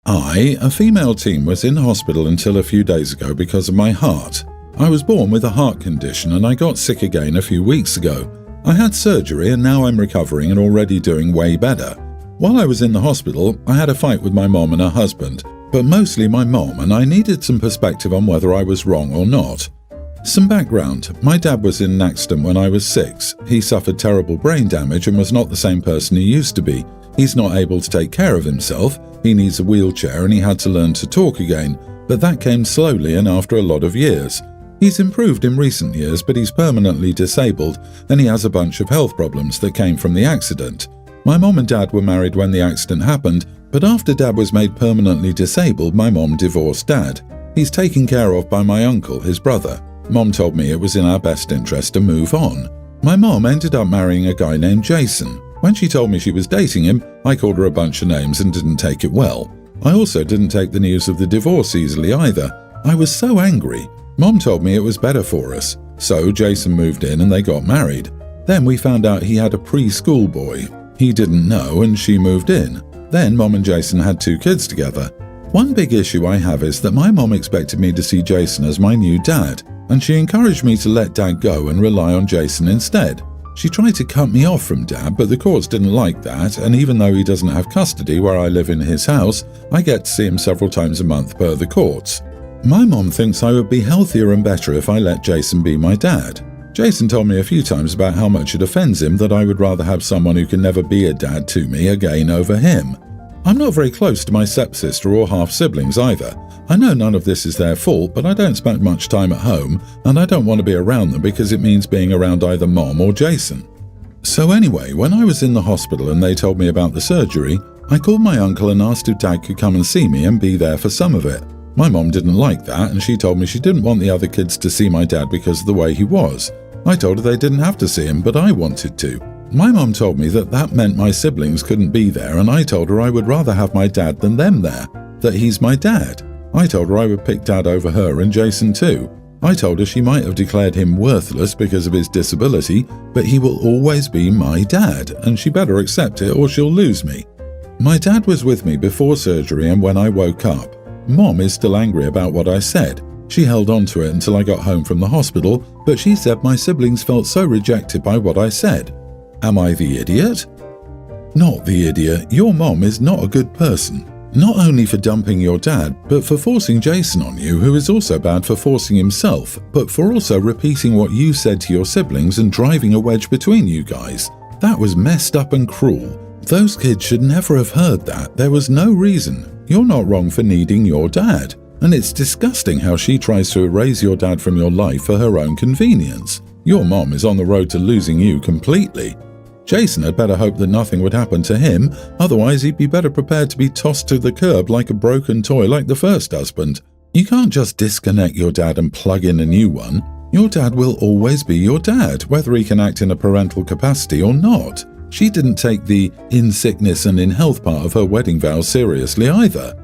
I, a female teen, was in hospital until a few days ago because of my heart. I was born with a heart condition and I got sick again a few weeks ago. I had surgery and now I'm recovering and already doing way better. While I was in the hospital, I had a fight with my mom and her husband, but mostly my mom, and I needed some perspective on whether I was wrong or not. Some background. My dad was in an accident when I was 6. He suffered terrible brain damage and was not the same person he used to be. He's not able to take care of himself, he needs a wheelchair and he had to learn to talk again, but that came slowly and after a lot of years. He's improved in recent years, but he's permanently disabled and he has a bunch of health problems that came from the accident. My mom and dad were married when the accident happened, but after dad was made permanently disabled, my mom divorced dad. He's taken care of by my uncle, his brother. Mom told me it was in our best interest to move on. My mom ended up marrying a guy named Jason. When she told me she was dating him, I called her a bunch of names and didn't take it well. I also didn't take the news of the divorce easily either. I was so angry. Mom told me it was better for us. So Jason moved in and they got married. Then we found out he had a preschool boy. He didn't know and she moved in. Then Mom and Jason had 2 kids together. One big issue I have is that my mom expected me to see Jason as my new dad, and she encouraged me to let dad go and rely on Jason instead. She tried to cut me off from dad, but the courts didn't like that, and even though he doesn't have custody where I live in his house, I get to see him several times a month per the courts. My mom thinks I would be healthier and better if I let Jason be my dad. Jason told me a few times about how much it offends him that I would rather have someone who can never be a dad to me again over him. I'm not very close to my stepsister or half-siblings either. I know none of this is their fault, but I don't spend much time at home, and I don't want to be around them because it means being around either Mom or Jason. So anyway, when I was in the hospital and they told me about the surgery, I called my uncle and asked if Dad could come and see me and be there for some of it. My mom didn't like that, and she told me she didn't want the other kids to see my dad because of the way he was. I told her they didn't have to see him, but I wanted to. My mom told me that meant my siblings couldn't be there, and I told her I would rather have my dad than them there, that he's my dad. I told her I would pick dad over her and Jason too. I told her she might have declared him worthless because of his disability, but he will always be my dad, and she better accept it or she'll lose me. My dad was with me before surgery and when I woke up. Mom is still angry about what I said. She held on to it until I got home from the hospital, but she said my siblings felt so rejected by what I said. Am I the idiot? Not the idiot. Your mom is not a good person. Not only for dumping your dad, but for forcing Jason on you, who is also bad for forcing himself, but for also repeating what you said to your siblings and driving a wedge between you guys. That was messed up and cruel. Those kids should never have heard that. There was no reason. You're not wrong for needing your dad. And it's disgusting how she tries to erase your dad from your life for her own convenience. Your mom is on the road to losing you completely. Jason had better hope that nothing would happen to him, otherwise he'd be better prepared to be tossed to the curb like a broken toy like the first husband. You can't just disconnect your dad and plug in a new one. Your dad will always be your dad, whether he can act in a parental capacity or not. She didn't take the in sickness and in health part of her wedding vows seriously either.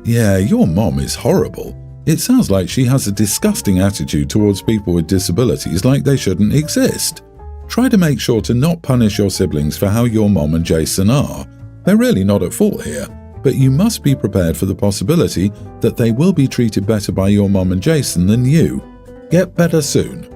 Yeah, your mom is horrible. It sounds like she has a disgusting attitude towards people with disabilities like they shouldn't exist. Try to make sure to not punish your siblings for how your mom and Jason are. They're really not at fault here, but you must be prepared for the possibility that they will be treated better by your mom and Jason than you. Get better soon.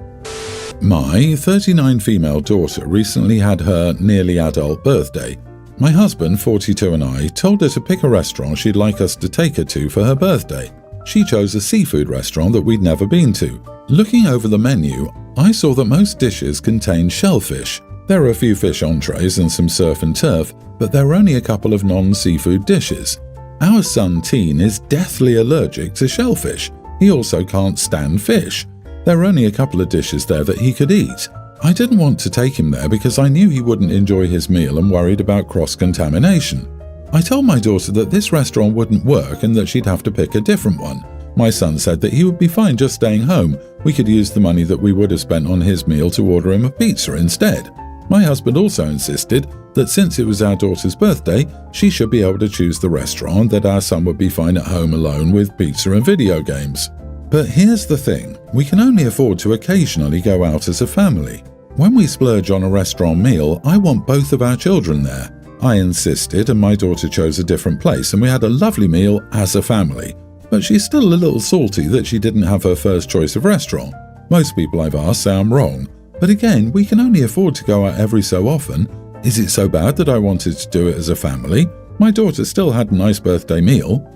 My 39 female daughter recently had her nearly adult birthday. My husband, 42, and I told her to pick a restaurant she'd like us to take her to for her birthday. She chose a seafood restaurant that we'd never been to. Looking over the menu, I saw that most dishes contained shellfish. There are a few fish entrees and some surf and turf, but there are only a couple of non-seafood dishes. Our son Teen is deathly allergic to shellfish. He also can't stand fish. There are only a couple of dishes there that he could eat. I didn't want to take him there because I knew he wouldn't enjoy his meal and worried about cross-contamination. I told my daughter that this restaurant wouldn't work and that she'd have to pick a different one. My son said that he would be fine just staying home. We could use the money that we would have spent on his meal to order him a pizza instead. My husband also insisted that since it was our daughter's birthday, she should be able to choose the restaurant, that our son would be fine at home alone with pizza and video games. But here's the thing, we can only afford to occasionally go out as a family. When we splurge on a restaurant meal, I want both of our children there. I insisted and my daughter chose a different place and we had a lovely meal as a family. But she's still a little salty that she didn't have her first choice of restaurant. Most people I've asked say I'm wrong. But again, we can only afford to go out every so often. Is it so bad that I wanted to do it as a family? My daughter still had a nice birthday meal.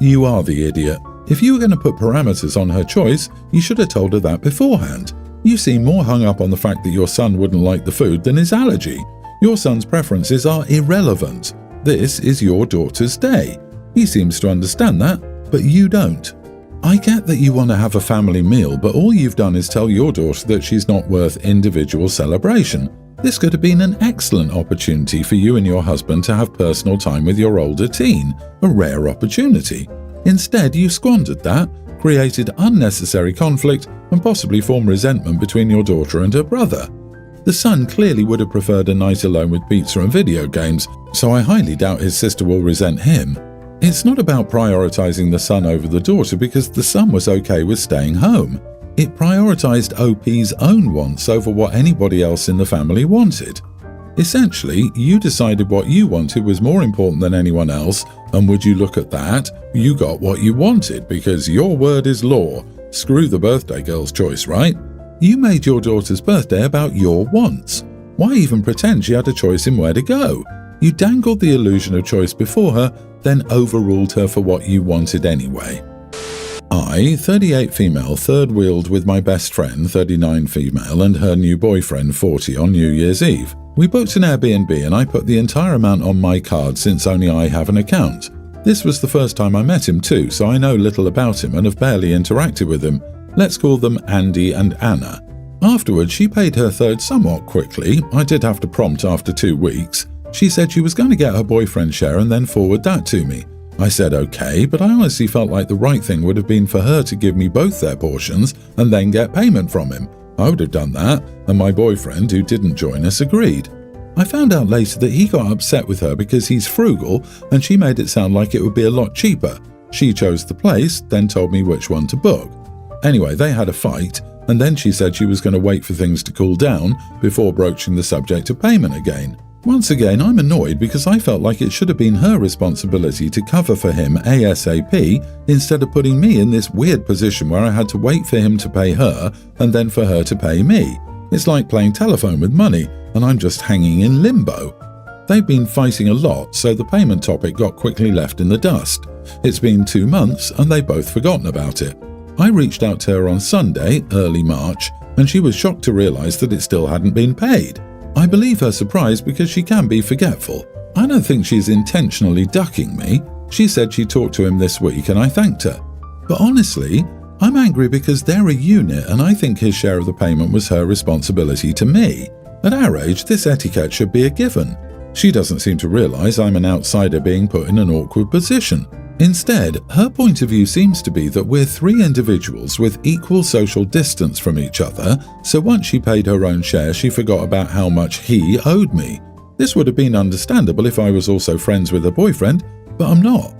You are the idiot. If you were going to put parameters on her choice, you should have told her that beforehand. You seem more hung up on the fact that your son wouldn't like the food than his allergy. Your son's preferences are irrelevant. This is your daughter's day. He seems to understand that, but you don't. I get that you want to have a family meal, but all you've done is tell your daughter that she's not worth individual celebration. This could have been an excellent opportunity for you and your husband to have personal time with your older teen, a rare opportunity. Instead, you squandered that, created unnecessary conflict, and possibly formed resentment between your daughter and her brother. The son clearly would have preferred a night alone with pizza and video games, so I highly doubt his sister will resent him. It's not about prioritizing the son over the daughter because the son was okay with staying home. It prioritized OP's own wants over what anybody else in the family wanted. Essentially, you decided what you wanted was more important than anyone else, and would you look at that? You got what you wanted because your word is law. Screw the birthday girl's choice, right? You made your daughter's birthday about your wants. Why even pretend she had a choice in where to go? You dangled the illusion of choice before her, then overruled her for what you wanted anyway. I, 38 female, third-wheeled with my best friend, 39 female, and her new boyfriend, 40, on New Year's Eve. We booked an Airbnb and I put the entire amount on my card since only I have an account. This was the first time I met him too, so I know little about him and have barely interacted with him. Let's call them Andy and Anna. Afterwards, she paid her third somewhat quickly. I did have to prompt after 2 weeks. She said she was going to get her boyfriend's share and then forward that to me. I said okay, but I honestly felt like the right thing would have been for her to give me both their portions and then get payment from him. I would have done that, and my boyfriend, who didn't join us, agreed. I found out later that he got upset with her because he's frugal and she made it sound like it would be a lot cheaper. She chose the place, then told me which one to book. Anyway, they had a fight, and then she said she was going to wait for things to cool down before broaching the subject of payment again. Once again, I'm annoyed because I felt like it should have been her responsibility to cover for him ASAP instead of putting me in this weird position where I had to wait for him to pay her and then for her to pay me. It's like playing telephone with money, and I'm just hanging in limbo. They've been fighting a lot, so the payment topic got quickly left in the dust. It's been 2 months, and they've both forgotten about it. I reached out to her on Sunday, early March, and she was shocked to realize that it still hadn't been paid. I believe her surprise because she can be forgetful. I don't think she's intentionally ducking me. She said she talked to him this week and I thanked her. But honestly, I'm angry because they're a unit and I think his share of the payment was her responsibility to me. At our age, this etiquette should be a given. She doesn't seem to realize I'm an outsider being put in an awkward position. Instead, her point of view seems to be that we're 3 individuals with equal social distance from each other, so once she paid her own share, she forgot about how much he owed me. This would have been understandable if I was also friends with her boyfriend, but I'm not.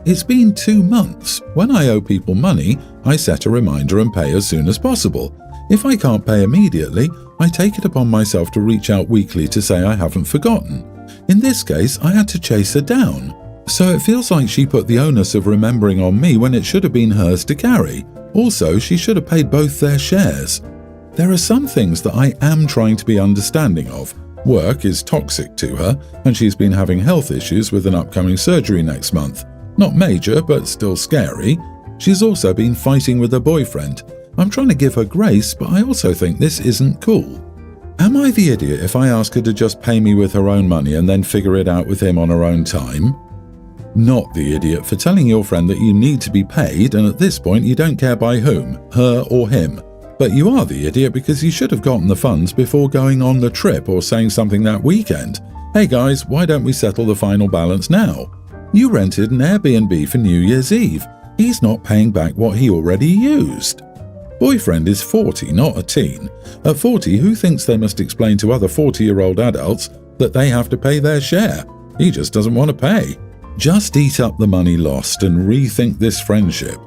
It's been 2 months. When I owe people money, I set a reminder and pay as soon as possible. If I can't pay immediately, I take it upon myself to reach out weekly to say I haven't forgotten. In this case, I had to chase her down. So it feels like she put the onus of remembering on me when it should have been hers to carry. Also, she should have paid both their shares. There are some things that I am trying to be understanding of. Work is toxic to her, and she's been having health issues with an upcoming surgery next month. Not major, but still scary. She's also been fighting with her boyfriend. I'm trying to give her grace, but I also think this isn't cool. Am I the idiot if I ask her to just pay me with her own money and then figure it out with him on her own time? Not the idiot for telling your friend that you need to be paid and at this point you don't care by whom, her or him. But you are the idiot because you should have gotten the funds before going on the trip or saying something that weekend. Hey guys, why don't we settle the final balance now? You rented an Airbnb for New Year's Eve. He's not paying back what he already used. Boyfriend is 40, not a teen. At 40, who thinks they must explain to other 40-year-old adults that they have to pay their share? He just doesn't want to pay. Just eat up the money lost and rethink this friendship.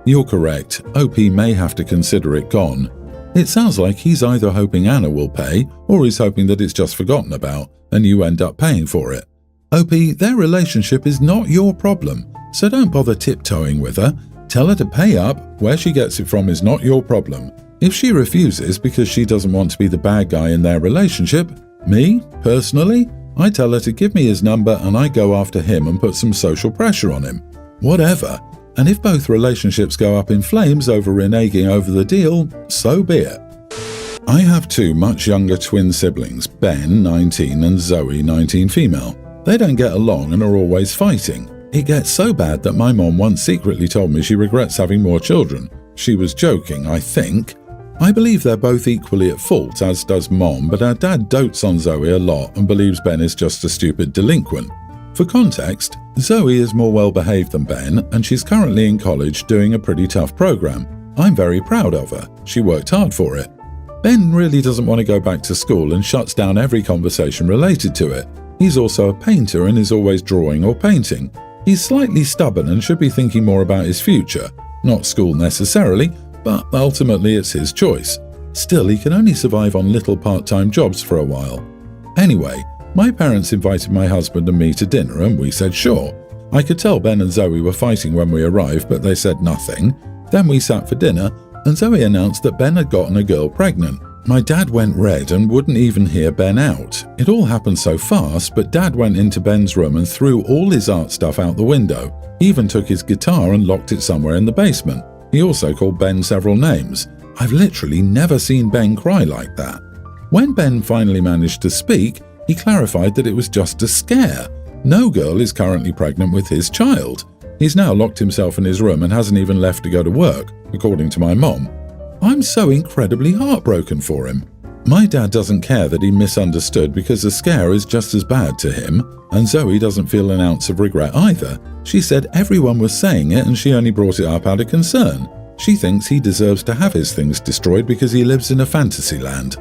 You're correct, OP may have to consider it gone. It sounds like he's either hoping Anna will pay or he's hoping that it's just forgotten about and you end up paying for it. OP, their relationship is not your problem, so don't bother tiptoeing with her. Tell her to pay up. Where she gets it from is not your problem. If she refuses because she doesn't want to be the bad guy in their relationship, me, personally, I tell her to give me his number and I go after him and put some social pressure on him. Whatever. And if both relationships go up in flames over reneging over the deal, so be it. I have two much younger twin siblings, Ben, 19, and Zoe, 19 female. They don't get along and are always fighting. It gets so bad that my mom once secretly told me she regrets having more children. She was joking, I think. I believe they're both equally at fault, as does Mom, but our dad dotes on Zoe a lot and believes Ben is just a stupid delinquent. For context, Zoe is more well-behaved than Ben, and she's currently in college doing a pretty tough program. I'm very proud of her. She worked hard for it. Ben really doesn't want to go back to school and shuts down every conversation related to it. He's also a painter and is always drawing or painting. He's slightly stubborn and should be thinking more about his future. Not school necessarily, but ultimately it's his choice. Still, he can only survive on little part-time jobs for a while. Anyway, my parents invited my husband and me to dinner and we said sure. I could tell Ben and Zoe were fighting when we arrived, but they said nothing. Then we sat for dinner and Zoe announced that Ben had gotten a girl pregnant. My dad went red and wouldn't even hear Ben out. It all happened so fast, but Dad went into Ben's room and threw all his art stuff out the window. He even took his guitar and locked it somewhere in the basement. He also called Ben several names. I've literally never seen Ben cry like that. When Ben finally managed to speak, he clarified that it was just a scare. No girl is currently pregnant with his child. He's now locked himself in his room and hasn't even left to go to work, according to my mom. I'm so incredibly heartbroken for him. My dad doesn't care that he misunderstood because a scare is just as bad to him, and Zoe doesn't feel an ounce of regret either. She said everyone was saying it and she only brought it up out of concern. She thinks he deserves to have his things destroyed because he lives in a fantasy land.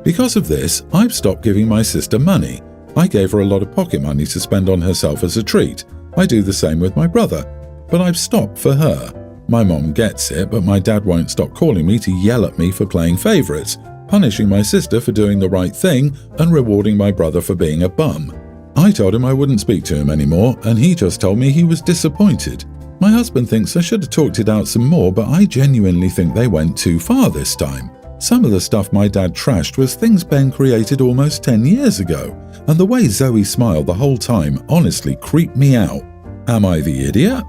Because of this, I've stopped giving my sister money. I gave her a lot of pocket money to spend on herself as a treat. I do the same with my brother, but I've stopped for her. My mom gets it, but my dad won't stop calling me to yell at me for playing favourites, punishing my sister for doing the right thing and rewarding my brother for being a bum. I told him I wouldn't speak to him anymore, and he just told me he was disappointed. My husband thinks I should have talked it out some more, but I genuinely think they went too far this time. Some of the stuff my dad trashed was things Ben created almost 10 years ago, and the way Zoe smiled the whole time honestly creeped me out. Am I the idiot?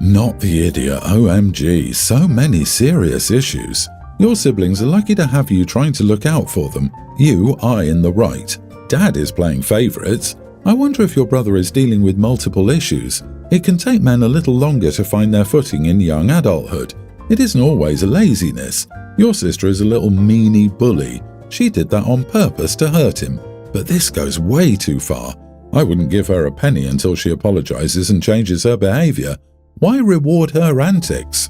Not the idiot, OMG, so many serious issues. Your siblings are lucky to have you trying to look out for them. You are in the right. Dad is playing favourites. I wonder if your brother is dealing with multiple issues. It can take men a little longer to find their footing in young adulthood. It isn't always a laziness. Your sister is a little meanie bully. She did that on purpose to hurt him. But this goes way too far. I wouldn't give her a penny until she apologises and changes her behaviour. Why reward her antics?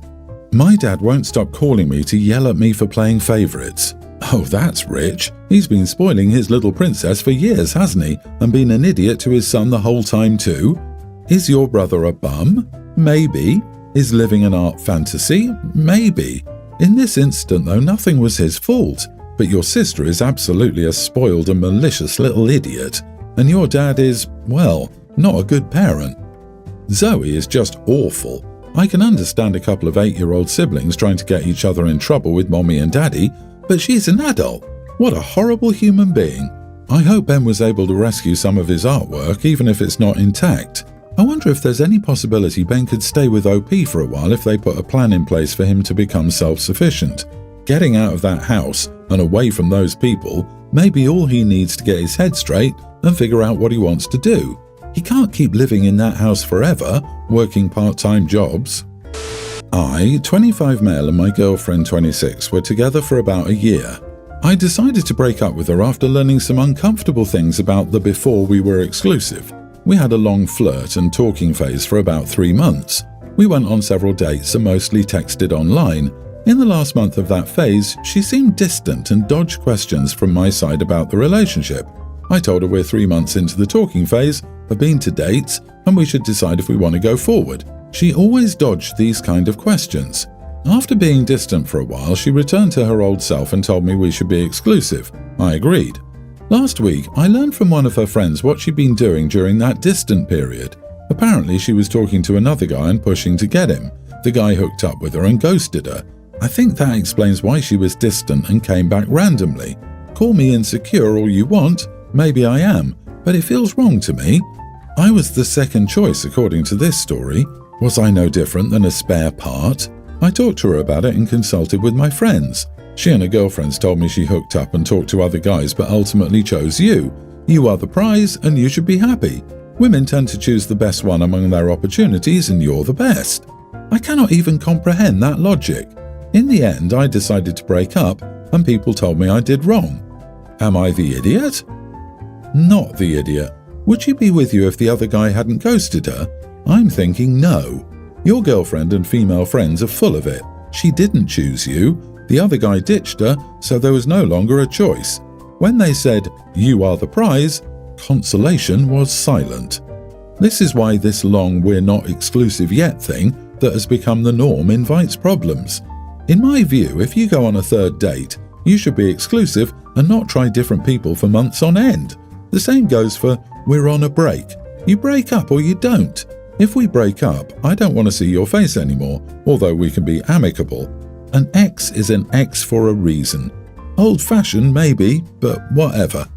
My dad won't stop calling me to yell at me for playing favourites. Oh, that's rich. He's been spoiling his little princess for years, hasn't he? And been an idiot to his son the whole time too? Is your brother a bum? Maybe. Is living an art fantasy? Maybe. In this instant, though, nothing was his fault. But your sister is absolutely a spoiled and malicious little idiot. And your dad is, well, not a good parent. Zoe is just awful. I can understand a couple of 8-year-old siblings trying to get each other in trouble with mommy and daddy, but she's an adult. What a horrible human being. I hope Ben was able to rescue some of his artwork, even if it's not intact. I wonder if there's any possibility Ben could stay with OP for a while if they put a plan in place for him to become self-sufficient. Getting out of that house and away from those people may be all he needs to get his head straight and figure out what he wants to do. He can't keep living in that house forever, working part-time jobs. I, 25 male, and my girlfriend, 26, were together for about a year. I decided to break up with her after learning some uncomfortable things about the before we were exclusive. We had a long flirt and talking phase for about 3 months. We went on several dates and mostly texted online. In the last month of that phase, she seemed distant and dodged questions from my side about the relationship. I told her we're 3 months into the talking phase, have been to dates, and we should decide if we want to go forward. She always dodged these kind of questions. After being distant for a while, she returned to her old self and told me we should be exclusive. I agreed. Last week, I learned from one of her friends what she'd been doing during that distant period. Apparently, she was talking to another guy and pushing to get him. The guy hooked up with her and ghosted her. I think that explains why she was distant and came back randomly. Call me insecure all you want, maybe I am, but it feels wrong to me. I was the second choice according to this story. Was I no different than a spare part? I talked to her about it and consulted with my friends. She and her girlfriends told me she hooked up and talked to other guys but ultimately chose you. You are the prize and you should be happy. Women tend to choose the best one among their opportunities and you're the best. I cannot even comprehend that logic. In the end, I decided to break up and people told me I did wrong. Am I the idiot? Not the idiot. Would she be with you if the other guy hadn't ghosted her? I'm thinking no. Your girlfriend and female friends are full of it. She didn't choose you. The other guy ditched her, so there was no longer a choice. When they said, "You are the prize," consolation was silent. This is why this long "we're not exclusive yet" thing that has become the norm invites problems. In my view, if you go on a third date, you should be exclusive and not try different people for months on end. The same goes for "we're on a break." You break up or you don't. If we break up, I don't want to see your face anymore, although we can be amicable. An ex is an ex for a reason. Old-fashioned maybe, but whatever.